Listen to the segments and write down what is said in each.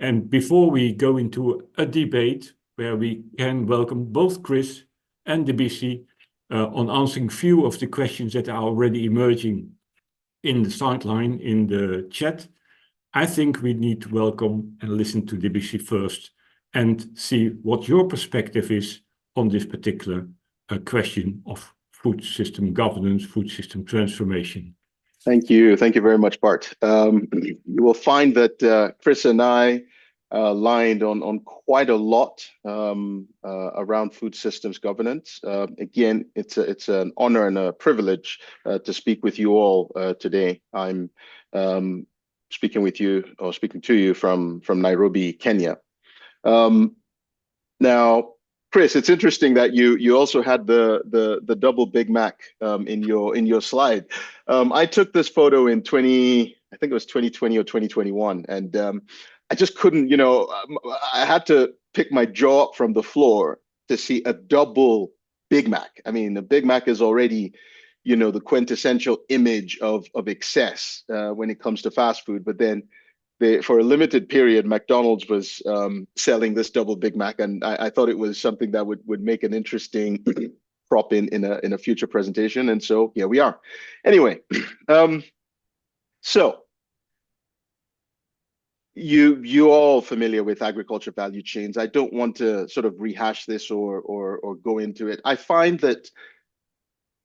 And before we go into a debate where we can welcome both Chris and Debisi on answering few of the questions that are already emerging in the sideline, in the chat, I think we need to welcome and listen to Debisi first and see what your perspective is on this particular question of food system governance, food system transformation. Thank you. Thank you very much, Bart. You will find that Chris and I aligned on quite a lot around food systems governance. Again, it's an honor and a privilege to speak with you all today. I'm speaking to you from Nairobi, Kenya. Now, Chris, it's interesting that you also had the double Big Mac in your slide. I took this photo in I think it was 2020 or 2021, and I just couldn't, I had to pick my jaw up from the floor to see a double Big Mac. I mean, the Big Mac is already, the quintessential image of excess when it comes to fast food, but then for a limited period, McDonald's was selling this double Big Mac, and I thought it was something that would make an interesting prop in a future presentation, and so here we are. Anyway, so you all familiar with agriculture value chains. I don't want to sort of rehash this or go into it. I find that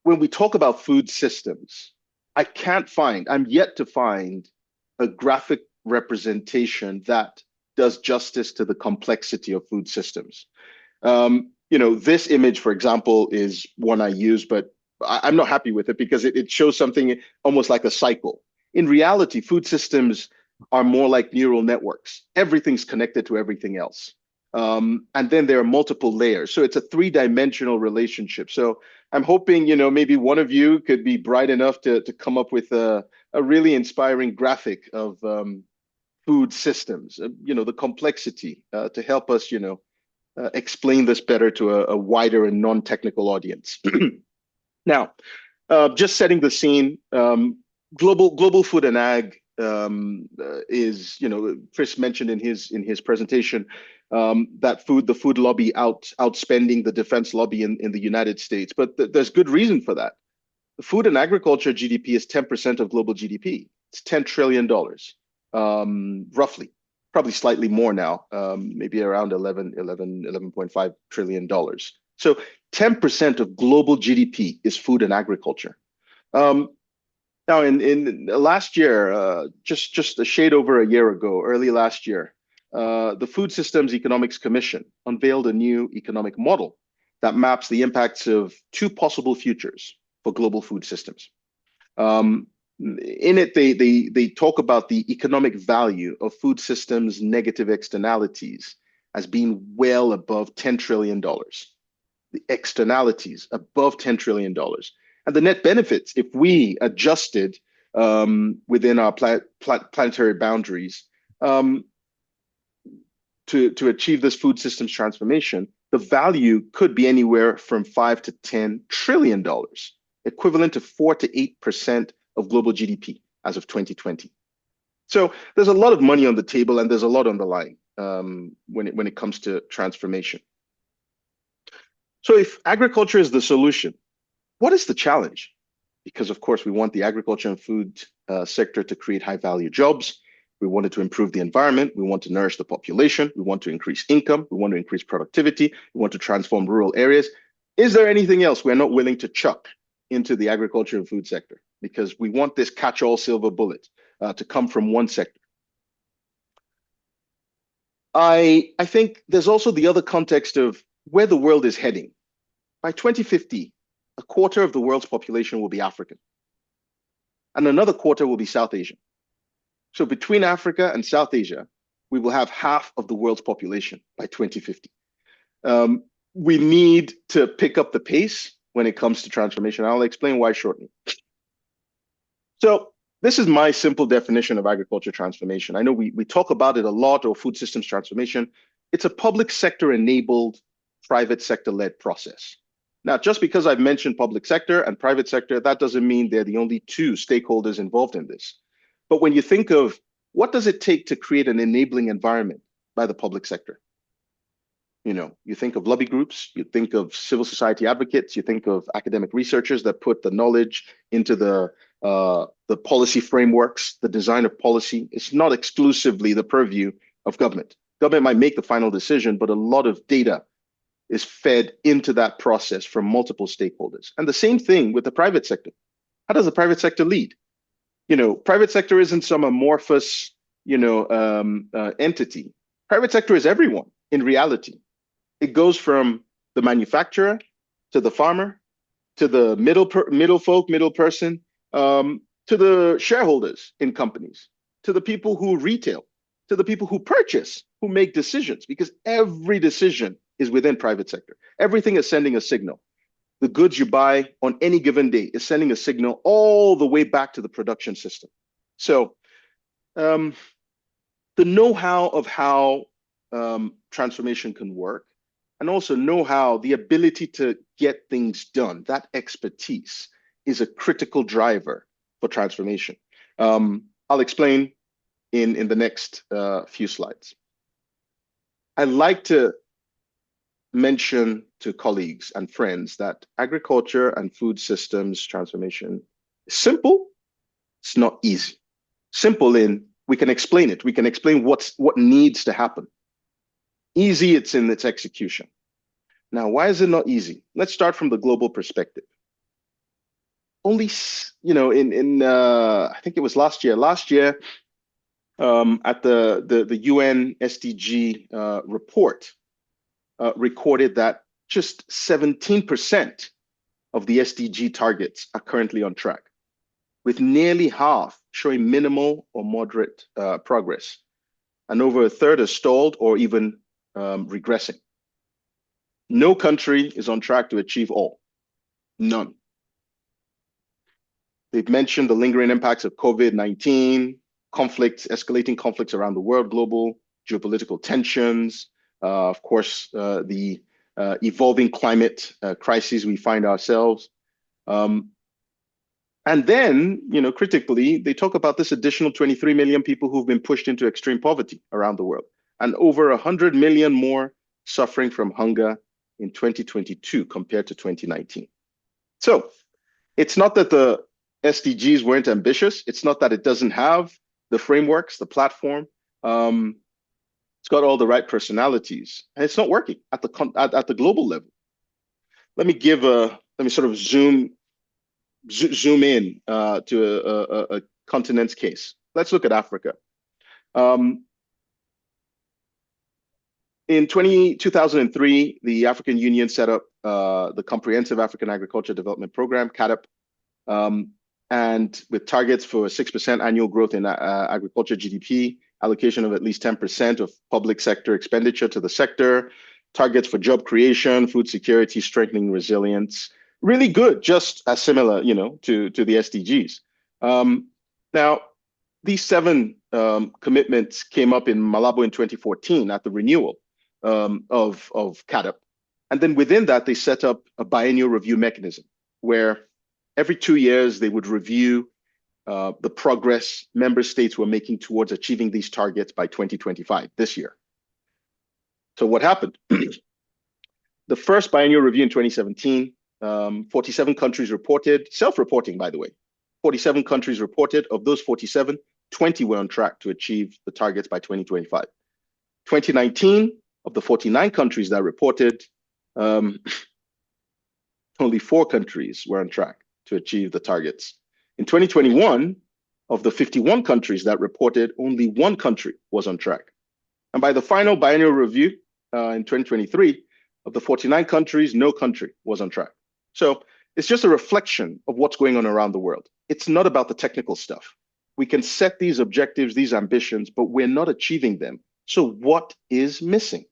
when we talk about food systems, I'm yet to find a graphic representation that does justice to the complexity of food systems. This image, for example, is one I use, but I'm not happy with it because it shows something almost like a cycle. In reality, food systems are more like neural networks. Everything's connected to everything else. And then there are multiple layers. So it's a three-dimensional relationship. So I'm hoping, maybe one of you could be bright enough to come up with a really inspiring graphic of food systems, the complexity to help us, explain this better to a wider and non-technical audience. Now, just setting the scene, global food and ag is, Chris mentioned in his presentation that the food lobby outspending the defense lobby in the United States, but there's good reason for that. The food and agriculture GDP is 10% of global GDP. It's $10 trillion, roughly, probably slightly more now, maybe around $11.5 trillion. So 10% of global GDP is food and agriculture. Now, in last year, just a shade over a year ago, early last year, the Food Systems Economics Commission unveiled a new economic model that maps the impacts of two possible futures for global food systems. In it, they talk about the economic value of food systems' negative externalities as being well above $10 trillion. The externalities above $10 trillion. And the net benefits, if we adjusted within our planetary boundaries to achieve this food systems transformation, the value could be anywhere from $5 to $10 trillion, equivalent to 4 to 8% of global GDP as of 2020. So there's a lot of money on the table and there's a lot on the line when it comes to transformation. So if agriculture is the solution, what is the challenge? Because of course we want the agriculture and food sector to create high value jobs. We want it to improve the environment. We want to nourish the population. We want to increase income. We want to increase productivity. We want to transform rural areas. Is there anything else we're not willing to chuck into the agriculture and food sector? Because we want this catch-all silver bullet to come from one sector. I think there's also the other context of where the world is heading. By 2050, a quarter of the world's population will be African, and another quarter will be South Asian. So between Africa and South Asia, we will have half of the world's population by 2050. We need to pick up the pace when it comes to transformation. I'll explain why shortly. So this is my simple definition of agriculture transformation. I know we talk about it a lot, or food systems transformation. It's a public sector enabled, private sector led process. Now, just because I've mentioned public sector and private sector, that doesn't mean they're the only two stakeholders involved in this. But when you think of what does it take to create an enabling environment by the public sector. You know, you think of lobby groups, you think of civil society advocates, you think of academic researchers that put the knowledge into the policy frameworks, the design of policy. It's not exclusively the purview of government. Government might make the final decision, but a lot of data is fed into that process from multiple stakeholders. And the same thing with the private sector. How does the private sector lead? You know, private sector isn't some amorphous, entity. Private sector is everyone in reality. It goes from the manufacturer to the farmer, to the middle person, to the shareholders in companies, to the people who retail, to the people who purchase, who make decisions, because every decision is within private sector. Everything is sending a signal. The goods you buy on any given day is sending a signal all the way back to the production system. So the know-how of how transformation can work, and also know-how, the ability to get things done, that expertise is a critical driver for transformation. I'll explain in the next few slides. I like to mention to colleagues and friends that agriculture and food systems transformation is simple. It's not easy. Simple in we can explain it. We can explain what needs to happen. Easy, it's in its execution. Now, why is it not easy? Let's start from the global perspective. Only, I think it was last year at the UN SDG report recorded that just 17% of the SDG targets are currently on track, with nearly half showing minimal or moderate progress, and over a third are stalled or even regressing. No country is on track to achieve all. None. They've mentioned the lingering impacts of COVID-19, conflicts, escalating conflicts around the world, global geopolitical tensions, of course, the evolving climate crises we find ourselves. And then, critically, they talk about this additional 23 million people who've been pushed into extreme poverty around the world, and over 100 million more suffering from hunger in 2022 compared to 2019. So it's not that the SDGs weren't ambitious. It's not that it doesn't have the frameworks, the platform. It's got all the right personalities, and it's not working at the global level. Let me sort of zoom in to a continent's case. Let's look at Africa. In 2003, the African Union set up the Comprehensive African Agriculture Development Program, CAADP, and with targets for 6% annual growth in agriculture GDP, allocation of at least 10% of public sector expenditure to the sector, targets for job creation, food security, strengthening resilience. Really good, just as similar, to the SDGs. Now, these 7 commitments came up in Malabo in 2014 at the renewal of CAADP. And then within that, they set up a biennial review mechanism where every 2 years they would review the progress member states were making towards achieving these targets by 2025, this year. So what happened? The first biennial review in 2017, 47 countries reported, self-reporting, by the way, 47 countries reported. Of those 47, 20 were on track to achieve the targets by 2025. 2019, of the 49 countries that reported, only 4 countries were on track to achieve the targets. In 2021, of the 51 countries that reported, only 1 country was on track. And by the final biennial review in 2023, of the 49 countries, no country was on track. So it's just a reflection of what's going on around the world. It's not about the technical stuff. We can set these objectives, these ambitions, but we're not achieving them. So what is missing?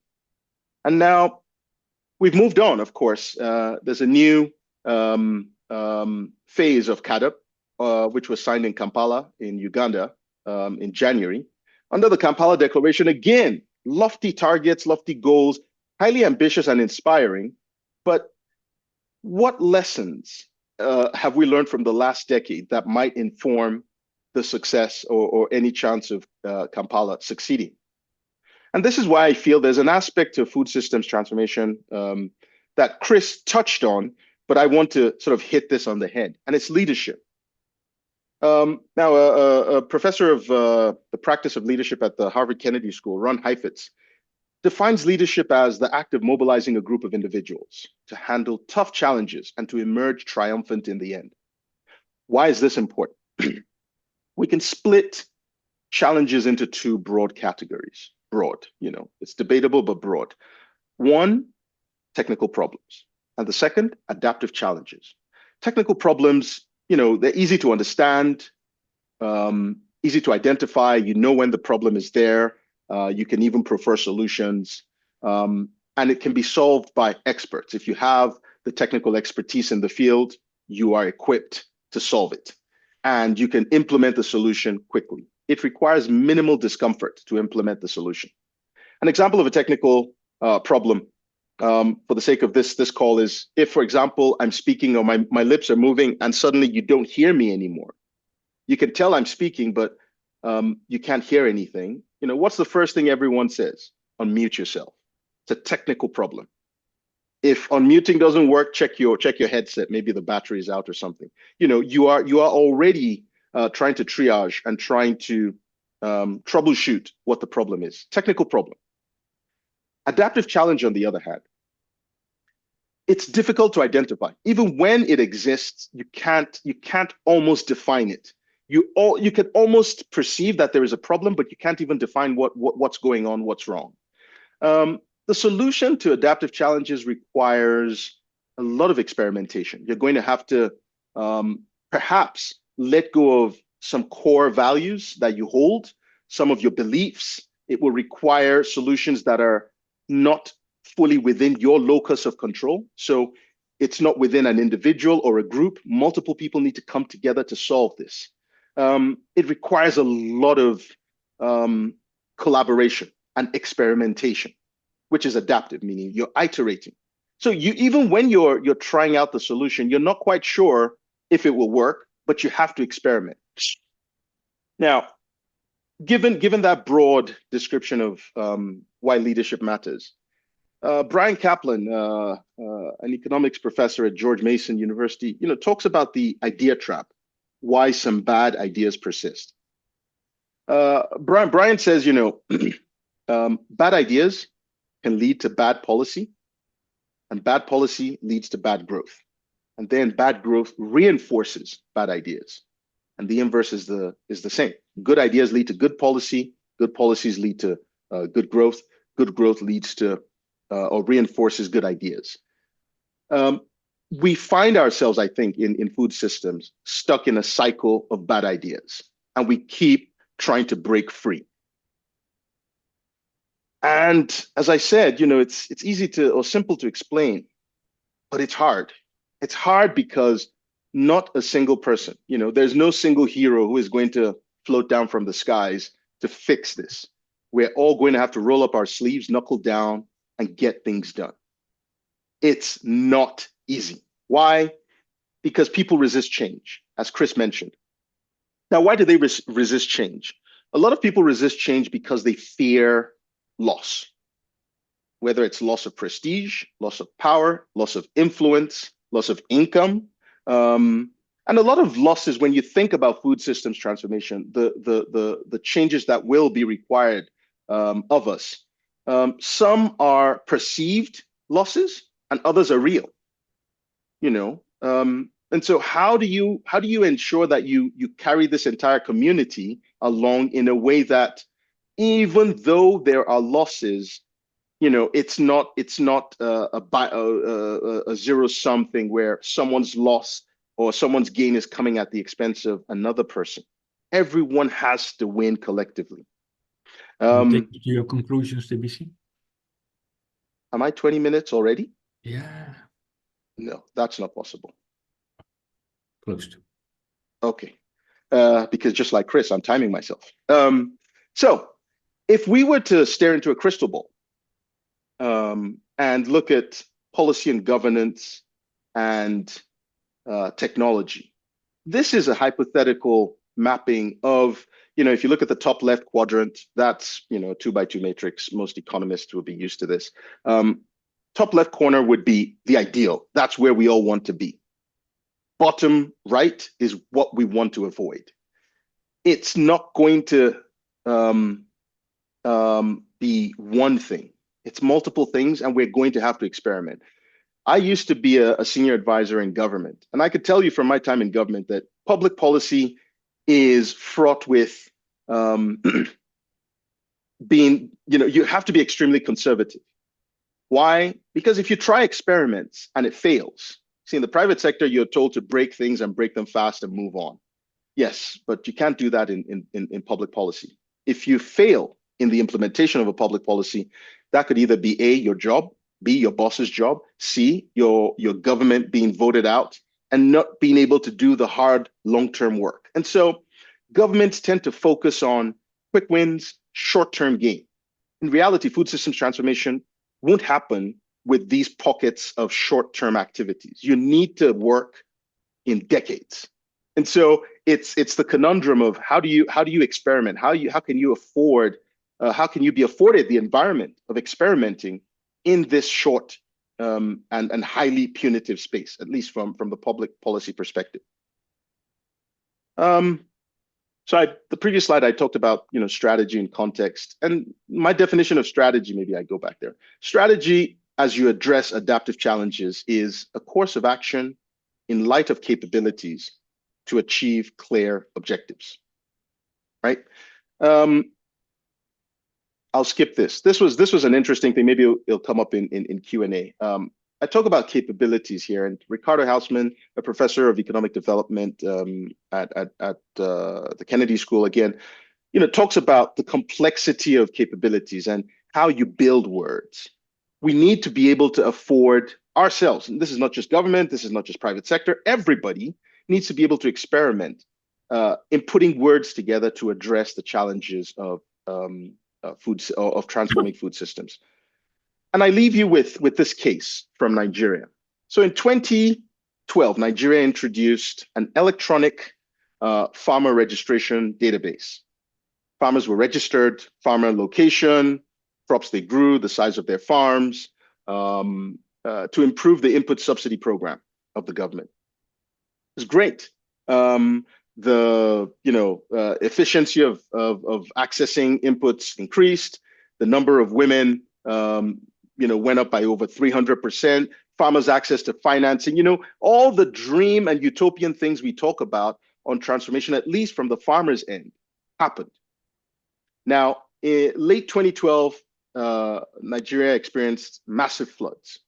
And now we've moved on, of course. There's a new phase of CAADP, which was signed in Kampala in Uganda in January. Under the Kampala Declaration, again, lofty targets, lofty goals, highly ambitious and inspiring. But what lessons have we learned from the last decade that might inform the success or any chance of Kampala succeeding? And this is why I feel there's an aspect to food systems transformation that Chris touched on, but I want to sort of hit this on the head, and it's leadership. Now, a professor of the practice of leadership at the Harvard Kennedy School, Ron Heifetz, defines leadership as the act of mobilizing a group of individuals to handle tough challenges and to emerge triumphant in the end. Why is this important? We can split challenges into two broad categories. Broad, it's debatable, but broad. One, technical problems. And the second, adaptive challenges. Technical problems, they're easy to understand, easy to identify. You know when the problem is there. You can even prefer solutions. And it can be solved by experts. If you have the technical expertise in the field, you are equipped to solve it. And you can implement the solution quickly. It requires minimal discomfort to implement the solution. An example of a technical problem, for the sake of this call, is if, for example, I'm speaking or my lips are moving and suddenly you don't hear me anymore. You can tell I'm speaking, but you can't hear anything. What's the first thing everyone says? Unmute yourself. It's a technical problem. If unmuting doesn't work, check your headset. Maybe the battery is out or something. You are already trying to triage and trying to troubleshoot what the problem is. Technical problem. Adaptive challenge, on the other hand, it's difficult to identify. Even when it exists, you can't almost define it. You can almost perceive that there is a problem, but you can't even define what's going on, what's wrong. The solution to adaptive challenges requires a lot of experimentation. You're going to have to perhaps let go of some core values that you hold, some of your beliefs. It will require solutions that are not fully within your locus of control. So it's not within an individual or a group. Multiple people need to come together to solve this. It requires a lot of collaboration and experimentation, which is adaptive, meaning you're iterating. So even when you're trying out the solution, you're not quite sure if it will work, but you have to experiment. Now, given that broad description of why leadership matters, Brian Kaplan, an economics professor at George Mason University, talks about the idea trap, why some bad ideas persist. Brian says, bad ideas can lead to bad policy, and bad policy leads to bad growth. And then bad growth reinforces bad ideas. And the inverse is the same. Good ideas lead to good policy, good policies lead to good growth leads to or reinforces good ideas. We find ourselves, I think, in food systems stuck in a cycle of bad ideas, and we keep trying to break free. And as I said, it's easy to or simple to explain, but it's hard. It's hard because not a single person, there's no single hero who is going to float down from the skies to fix this. We're all going to have to roll up our sleeves, knuckle down, and get things done. It's not easy. Why? Because people resist change, as Chris mentioned. Now, why do they resist change? A lot of people resist change because they fear loss, whether it's loss of prestige, loss of power, loss of influence, loss of income. And a lot of losses when you think about food systems transformation, the changes that will be required of us. Some are perceived losses and others are real, and so how do you ensure that you carry this entire community along in a way that even though there are losses, it's not a zero-sum thing where someone's loss or someone's gain is coming at the expense of another person. Everyone has to win collectively. Take to your conclusions, Debisi. Am I 20 minutes already? Yeah. No, that's not possible. Close to. Okay. Because just like Chris, I'm timing myself. So if we were to stare into a crystal ball and look at policy and governance and technology, this is a hypothetical mapping of, if you look at the top left quadrant, that's, a 2x2 matrix. Most economists will be used to this. Top left corner would be the ideal. That's where we all want to be. Bottom right is what we want to avoid. It's not going to be one thing. It's multiple things, and we're going to have to experiment. I used to be a senior advisor in government, and I could tell you from my time in government that public policy is fraught with being, you have to be extremely conservative. Why? Because if you try experiments and it fails, see, in the private sector, you're told to break things and break them fast and move on. Yes, but you can't do that in public policy. If you fail in the implementation of a public policy, that could either be A, your job, B, your boss's job, C, your government being voted out and not being able to do the hard long-term work. And so governments tend to focus on quick wins, short-term gain. In reality, food systems transformation won't happen with these pockets of short-term activities. You need to work in decades. And so it's the conundrum of how do you experiment? How can you be afforded the environment of experimenting in this short and highly punitive space, at least from the public policy perspective. The previous slide, I talked about, strategy and context, and my definition of strategy, maybe I go back there. Strategy, as you address adaptive challenges, is a course of action in light of capabilities to achieve clear objectives, right? I'll skip this. This was an interesting thing. Maybe it'll come up in Q&A. I talk about capabilities here, and Ricardo Hausman, a professor of economic development at the Kennedy School, again, talks about the complexity of capabilities and how you build words. We need to be able to afford ourselves, and this is not just government, this is not just private sector, everybody needs to be able to experiment in putting words together to address the challenges of transforming food systems. And I leave you with this case from Nigeria. So in 2012, Nigeria introduced an electronic farmer registration database. Farmers were registered, farmer location, crops they grew, the size of their farms, to improve the input subsidy program of the government. It's great. The efficiency of accessing inputs increased. The number of women went up by over 300%. Farmers' access to financing, all the dream and utopian things we talk about on transformation, at least from the farmers' end, happened. Now, in late 2012, Nigeria experienced massive floods.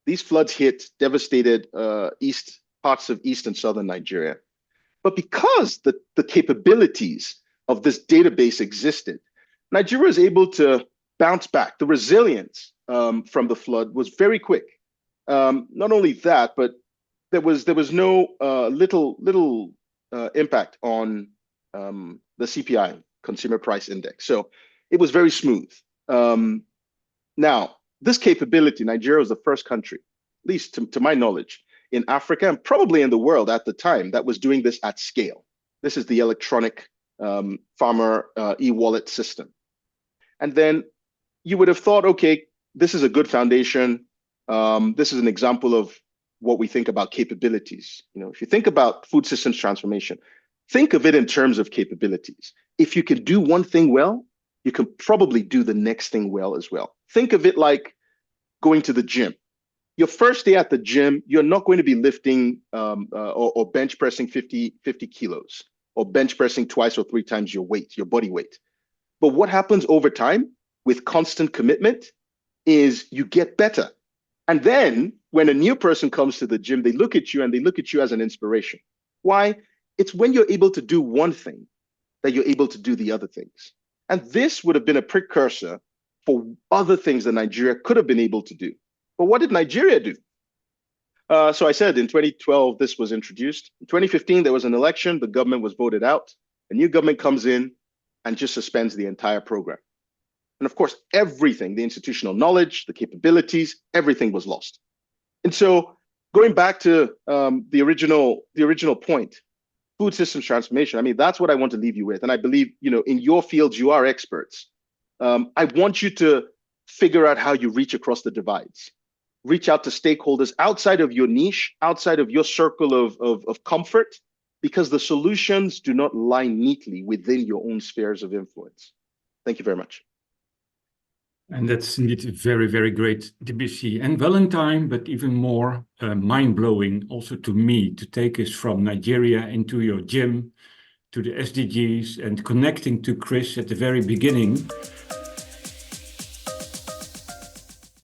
These floods devastated parts of east and southern Nigeria. But because the capabilities of this database existed, Nigeria was able to bounce back. The resilience from the flood was very quick. Not only that, but there was no little impact on the CPI, Consumer Price Index. So it was very smooth. Now, this capability, Nigeria was the first country, at least to my knowledge, in Africa and probably in the world at the time that was doing this at scale. This is the electronic farmer e-wallet system. And then you would have thought, okay, this is a good foundation. This is an example of what we think about capabilities. If you think about food systems transformation, think of it in terms of capabilities. If you can do one thing well, you can probably do the next thing well as well. Think of it like going to the gym. Your first day at the gym, you're not going to be lifting or bench pressing 50 kilos or bench pressing twice or three times your weight, your body weight. But what happens over time with constant commitment is you get better. And then when a new person comes to the gym, they look at you and they look at you as an inspiration. Why? It's when you're able to do one thing that you're able to do the other things. And this would have been a precursor for other things that Nigeria could have been able to do. But what did Nigeria do? So I said in 2012, this was introduced. In 2015, there was an election. The government was voted out. A new government comes in and just suspends the entire program. And of course, everything, the institutional knowledge, the capabilities, everything was lost. And so going back to the original point, food systems transformation. I mean, that's what I want to leave you with. And I believe, in your fields, you are experts. I want you to figure out how you reach across the divides, reach out to stakeholders outside of your niche, outside of your circle of comfort, because the solutions do not lie neatly within your own spheres of influence. Thank you very much. And that's indeed very, very great, Debisi. And Valentine, but even more mind-blowing also to me, to take us from Nigeria into your gym, to the SDGs, and connecting to Chris at the very beginning.